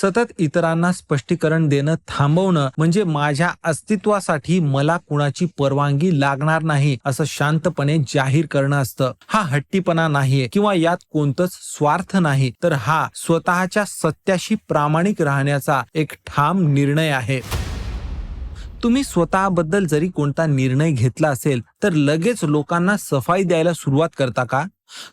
सतत इतरांना स्पष्टीकरण देणं थांबवणं म्हणजे माझ्या अस्तित्वासाठी मला कुणाची परवानगी लागणार नाही असं शांतपणे जाहीर करणं असतं. हा हट्टीपणा नाहीये किंवा यात कोणतंच स्वार्थ नाही, तर हा स्वतःच्या सत्याशी प्रामाणिक राहण्याचा एक ठाम निर्णय आहे. तुम्ही स्वतःबद्दल जरी कोणता निर्णय घेतला असेल तर लगेच लोकांना सफाई द्यायला सुरुवात करता का?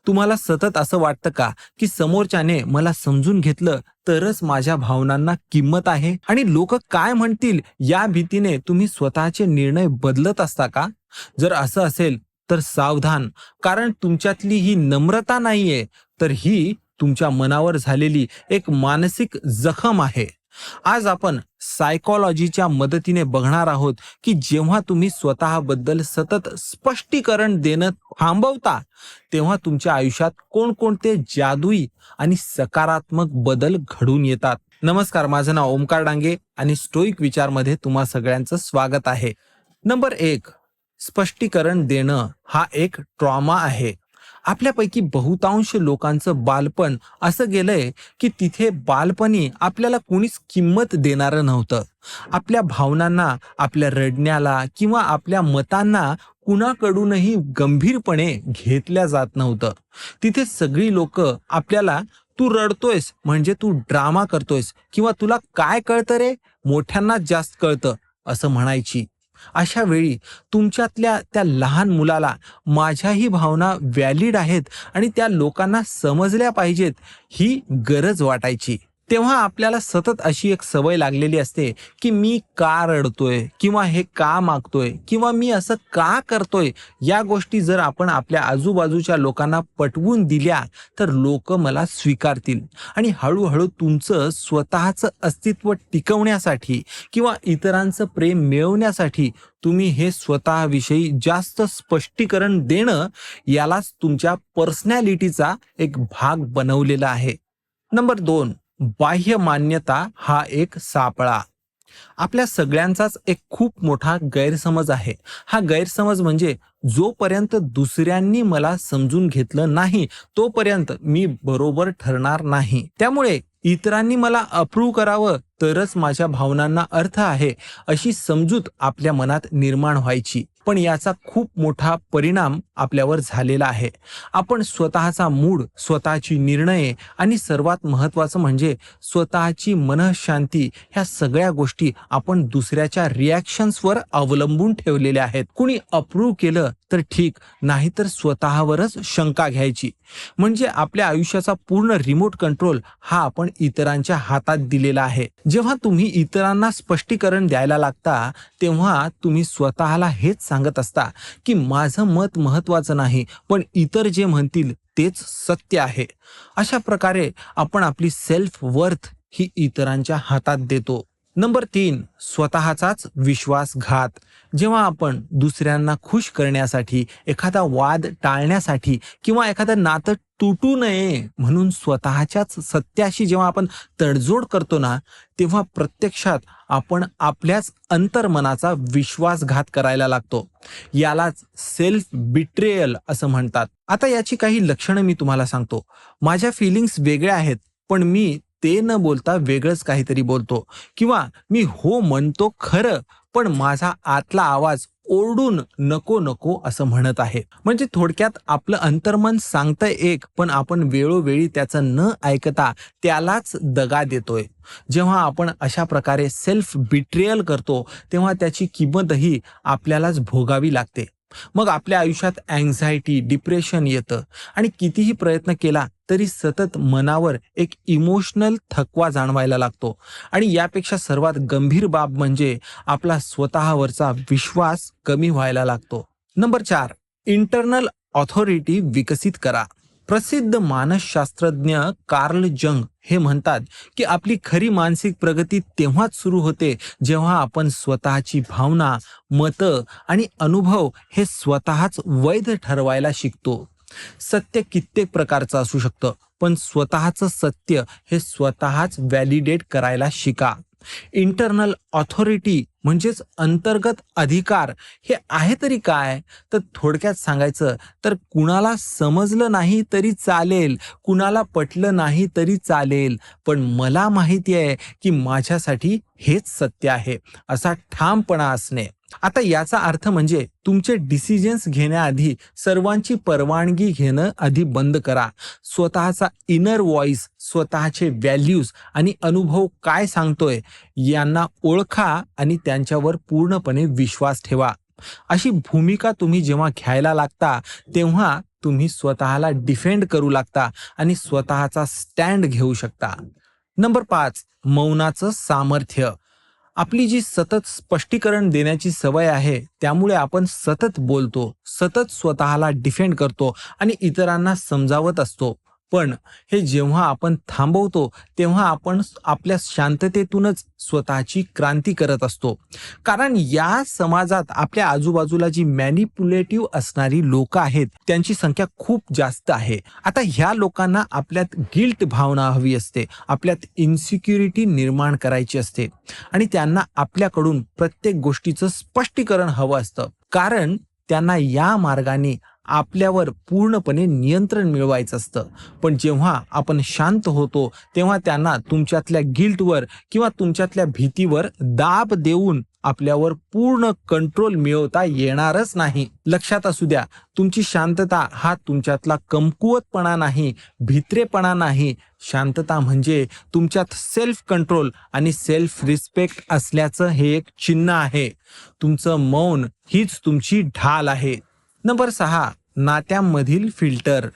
तुम्हाला सतत असं वाटतं का की समोरच्याने मला समजून घेतलं तरच माझ्या भावनांना किंमत आहे, आणि लोक काय म्हणतील या भीतीने तुम्ही स्वतःचे निर्णय बदलत असता का? जर असं असेल तर सावधान, कारण तुमच्यातली ही नम्रता नाहीये, तर ही तुमच्या मनावर झालेली एक मानसिक जखम आहे. आज आपण सायकोलॉजीच्या मदतीने बघणार आहोत की जेव्हा तुम्ही स्वतःबद्दल सतत स्पष्टीकरण देणं थांबवता तेव्हा तुमच्या आयुष्यात कोणकोणते जादुई आणि सकारात्मक बदल घडून येतात. नमस्कार, माझं नाव ओमकार डांगे आणि स्टोईक विचारमध्ये तुम्हा सगळ्यांचं स्वागत आहे. नंबर 1, स्पष्टीकरण देणं हा एक ट्रॉमा आहे. आपल्यापैकी बहुतांश लोकांचं बालपण असं गेलंय की तिथे बालपणी आपल्याला कोणीच किंमत देणारं नव्हतं. आपल्या भावनांना, आपल्या रडण्याला किंवा आपल्या मतांना कुणाकडूनही गंभीरपणे घेतल्या जात नव्हतं. तिथे सगळी लोक आपल्याला तू रडतोयस म्हणजे तू ड्रामा करतोयस किंवा तुला काय कळतं रे, मोठ्यांनाच जास्त कळतं असं म्हणायची. अशा वेळी तुमच्यातल्या त्या लहान मुलाला माझ्याही भावना व्हॅलिड आहेत आणि त्या लोकांना समजल्या पाहिजेत ही गरज वाटायची. तेव्हा आपल्याला सतत अशी एक सवय लागलेली असते की मी का रडतोय किंवा हे का मागतोय किंवा मी असं का करतोय. या गोष्टी जर आपण आपल्या आजूबाजूच्या लोकांना पटवून दिल्या तर लोक मला स्वीकारतील आणि हळूहळू तुमचं स्वतःचं अस्तित्व टिकवण्यासाठी किंवा इतरांचं प्रेम मिळवण्यासाठी तुम्ही हे स्वतःविषयी जास्त स्पष्टीकरण देणं यालाच तुमच्या पर्सनॅलिटीचा एक भाग बनवलेला आहे. नंबर 2, बाह्य मान्यता हा एक सापळा. आपल्या सगळ्यांचाच एक खूप मोठा गैरसमज आहे. हा गैरसमज म्हणजे जोपर्यंत दुसऱ्यांनी मला समजून घेतलं नाही तोपर्यंत मी बरोबर ठरणार नाही. त्यामुळे इतरांनी मला अप्रूव्ह करावं तरच माझ्या भावनांना अर्थ आहे अशी समजूत आपल्या मनात निर्माण व्हायची. पण याचा खूप मोठा परिणाम आपल्यावर झालेला आहे. आपण स्वतःचा मूड, स्वतःची निर्णये आणि सर्वात महत्त्वाचं म्हणजे स्वतःची मनःशांती ह्या सगळ्या गोष्टी आपण दुसऱ्याच्या रिॲक्शन्सवर अवलंबून ठेवलेल्या आहेत. कुणी अप्रूव्ह केलं तर ठीक, नाहीतर स्वतःवरच शंका घ्यायची. म्हणजे आपल्या आयुष्याचा पूर्ण रिमोट कंट्रोल हा आपण इतरांच्या हातात दिलेला आहे. जेव्हा तुम्ही इतरांना स्पष्टीकरण द्यायला लागता तेव्हा तुम्ही स्वतःला हेच सांगत असता की माझं मत महत्वाचं नाही, पण इतर जे म्हणतील तेच सत्य आहे. अशा प्रकारे आपण आपली सेल्फ वर्थ ही इतरांच्या हातात देतो. नंबर 3, स्वतःचाच विश्वासघात. जेव्हा आपण दुसऱ्यांना खुश करण्यासाठी, एखादा वाद टाळण्यासाठी किंवा एखादं नातं तुटू नये म्हणून स्वतःच्याच सत्याशी जेव्हा आपण तडजोड करतो ना, तेव्हा प्रत्यक्षात आपण आपल्याच अंतर्मनाचा विश्वासघात करायला लागतो. यालाच सेल्फ बिट्रेयल असं म्हणतात. आता याची काही लक्षणं मी तुम्हाला सांगतो. माझ्या फिलिंग्स वेगळ्या आहेत पण मी ते न बोलता वेगळंच काहीतरी बोलतो, किंवा मी हो म्हणतो खरं पण माझा आतला आवाज ओरडून नको नको असं म्हणत आहे. म्हणजे थोडक्यात आपलं अंतर्मन सांगतंय एक, पण आपण वेळोवेळी त्याचं न ऐकता त्यालाच दगा देतोय. जेव्हा आपण अशा प्रकारे सेल्फ बिट्रेयल करतो तेव्हा त्याची किंमतही आपल्यालाच भोगावी लागते. मग आपल्या आयुष्यात अँझायटी, डिप्रेशन येतं आणि कितीही प्रयत्न केला तरी सतत मनावर एक इमोशनल थकवा जाणवायला लागतो. आणि यापेक्षा सर्वात गंभीर बाब म्हणजे आपला स्वतःवरचा विश्वास कमी व्हायला लागतो. नंबर 4, इंटरनल ऑथॉरिटी विकसित करा. प्रसिद्ध मानसशास्त्रज्ञ कार्ल जंग हे म्हणतात की आपली खरी मानसिक प्रगती तेव्हाच सुरू होते जेव्हा आपण स्वतःची भावना, मतं आणि अनुभव हे स्वतःच वैध ठरवायला शिकतो. सत्य कित्येक प्रकारचं असू शकतं, पण स्वतःचं सत्य हे स्वतःच व्हॅलिडेट करायला शिका. इंटरनल ऑथॉरिटी म्हणजेच अंतर्गत अधिकार हे आहे तरी काय? तर थोडक्यात सांगायचं तर कुणाला समजलं नाही तरी चालेल, कुणाला पटलं नाही तरी चालेल, पण मला माहिती आहे की माझ्यासाठी हेच सत्य आहे, असा ठामपणा असणे. आता याचा अर्थ म्हणजे तुमचे डिसिजन्स घेण्याआधी सर्वांची परवानगी घेणं आधी बंद करा. स्वतःचा इनर व्हॉइस, स्वतःचे व्हॅल्यूज आणि अनुभव काय सांगतोय यांना ओळखा आणि त्यांच्यावर पूर्णपणे विश्वास ठेवा. अशी भूमिका तुम्ही जेव्हा घ्यायला लागता तेव्हा तुम्ही स्वतःला डिफेंड करू लागता आणि स्वतःचा स्टँड घेऊ शकता. नंबर 5, मौनाचं सामर्थ्य. आपली जी सतत स्पष्टीकरण देण्याची सवय आहे त्यामुळे आपण सतत बोलतो, सतत स्वतःला डिफेंड करतो आणि इतरांना समजावत असतो. पण हे जेव्हा आपण थांबवतो तेव्हा आपण आपल्या शांततेतूनच स्वतःची क्रांती करत असतो. कारण या समाजात आपल्या आजूबाजूला जी मॅनिप्युलेटिव्ह असणारी लोक आहेत त्यांची संख्या खूप जास्त आहे. आता ह्या लोकांना आपल्यात गिल्ट भावना हवी असते, आपल्यात इन्सिक्युरिटी निर्माण करायची असते आणि त्यांना आपल्याकडून प्रत्येक गोष्टीचं स्पष्टीकरण हवं असतं. कारण त्यांना या मार्गाने आपल्यावर पूर्णपणे नियंत्रण मिळवायचं असतं. पण जेव्हा आपण शांत होतो तेव्हा त्यांना तुमच्यातल्या गिल्टवर किंवा तुमच्यातल्या भीतीवर दाब देऊन आपल्यावर पूर्ण कंट्रोल मिळवता येणारच नाही. लक्षात असू द्या, तुमची शांतता हा तुमच्यातला कमकुवतपणा नाही, भित्रेपणा नाही. शांतता म्हणजे तुमच्यात सेल्फ कंट्रोल आणि सेल्फ रिस्पेक्ट असल्याचं हे एक चिन्ह आहे. तुमचं मौन हीच तुमची ढाल आहे. नंबर 6, नात्यांमधील फिल्टर.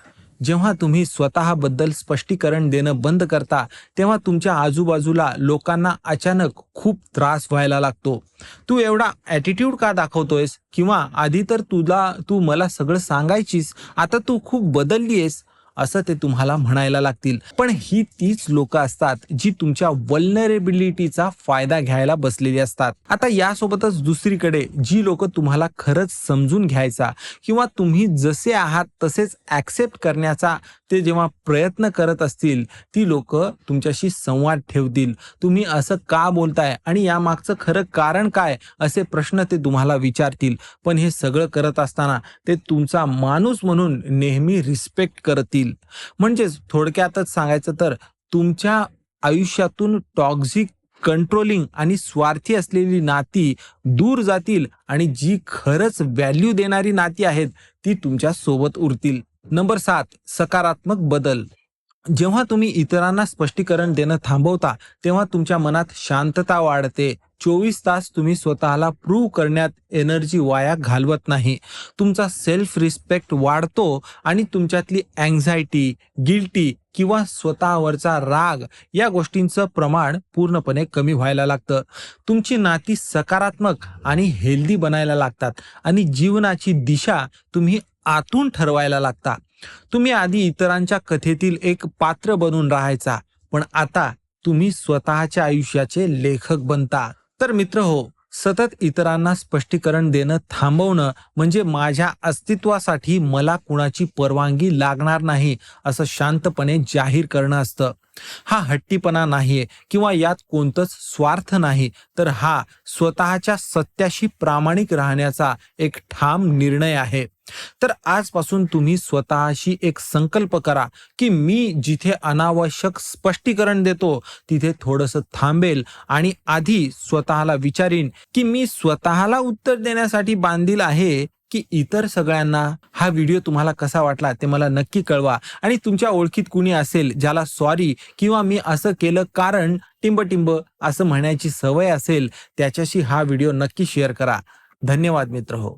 जेव्हा तुम्ही स्वतःबद्दल स्पष्टीकरण देणं बंद करता तेव्हा तुमच्या आजूबाजूला लोकांना अचानक खूप त्रास व्हायला लागतो. तू एवढा ॲटिट्यूड का दाखवतोयस? किंवा आधी तर तू मला सगळं सांगायचीस, आता तू खूप बदलली आहेस, असं ते तुम्हाला म्हणायला लागतील. पण ही तीच लोक असतात जी तुमच्या वल्नरेबिलिटीचा फायदा घ्यायला बसलेली असतात. आता यासोबतच दुसरीकडे जी लोक तुम्हाला खरंच समजून घ्यायचा किंवा तुम्ही जसे आहात तसेच ॲक्सेप्ट करण्याचा ते जेव्हा प्रयत्न करत असतील ती लोक तुमच्याशी संवाद ठेवतील. तुम्ही असं का बोलताय आणि यामागचं खरं कारण काय, असे प्रश्न ते तुम्हाला विचारतील. पण हे सगळं करत असताना ते तुमचा माणूस म्हणून नेहमी रिस्पेक्ट करतील. म्हणजेच थोडक्यातच सांगायचं तर तुमच्या आयुष्यातून टॉक्झिक, कंट्रोलिंग आणि स्वार्थी असलेली नाती दूर जातील आणि जी खरंच व्हॅल्यू देणारी नाती आहेत ती तुमच्या सोबत उरतील. नंबर 7, सकारात्मक बदल. जेव्हा तुम्ही इतरांना स्पष्टीकरण देणं थांबवता तेव्हा तुमच्या मनात शांतता वाढते. 24 तास तुम्ही स्वतःला प्रूव्ह करण्यात एनर्जी वाया घालवत नाही. तुमचा सेल्फ रिस्पेक्ट वाढतो आणि तुमच्यातली अँझायटी, गिल्टी किंवा स्वतःवरचा राग या गोष्टींचं प्रमाण पूर्णपणे कमी व्हायला लागतं. तुमची नाती सकारात्मक आणि हेल्दी बनायला लागतात आणि जीवनाची दिशा तुम्ही आतून ठरवायला लागता. तुम्ही आधी इतरांच्या कथेतील एक पात्र बनून राहायचा, पण आता तुम्ही स्वतःच्या आयुष्याचे लेखक बनता. तर मित्र हो, सतत इतरांना स्पष्टीकरण देणं थांबवणं म्हणजे माझ्या अस्तित्वासाठी मला कुणाची परवानगी लागणार नाही असं शांतपणे जाहीर करणं असतं. हा हट्टीपणा नाहीये किंवा यात कोणतंच स्वार्थ नाही, तर हा स्वतःच्या सत्याशी प्रामाणिक राहण्याचा एक ठाम निर्णय आहे. तर आजपासून तुम्ही स्वतःशी एक संकल्प करा की मी जिथे अनावश्यक स्पष्टीकरण देतो तिथे थोडंसं थांबेल आणि आधी स्वतःला विचारीन की मी स्वतःला उत्तर देण्यासाठी बांधील आहे की इतर सगळ्यांना. हा व्हिडिओ तुम्हाला कसा वाटला ते मला नक्की कळवा आणि तुमच्या ओळखीत कुणी असेल ज्याला सॉरी किंवा मी असं केलं कारण टिंब असं म्हणायची सवय असेल त्याच्याशी हा व्हिडिओ नक्की शेअर करा. धन्यवाद मित्र हो.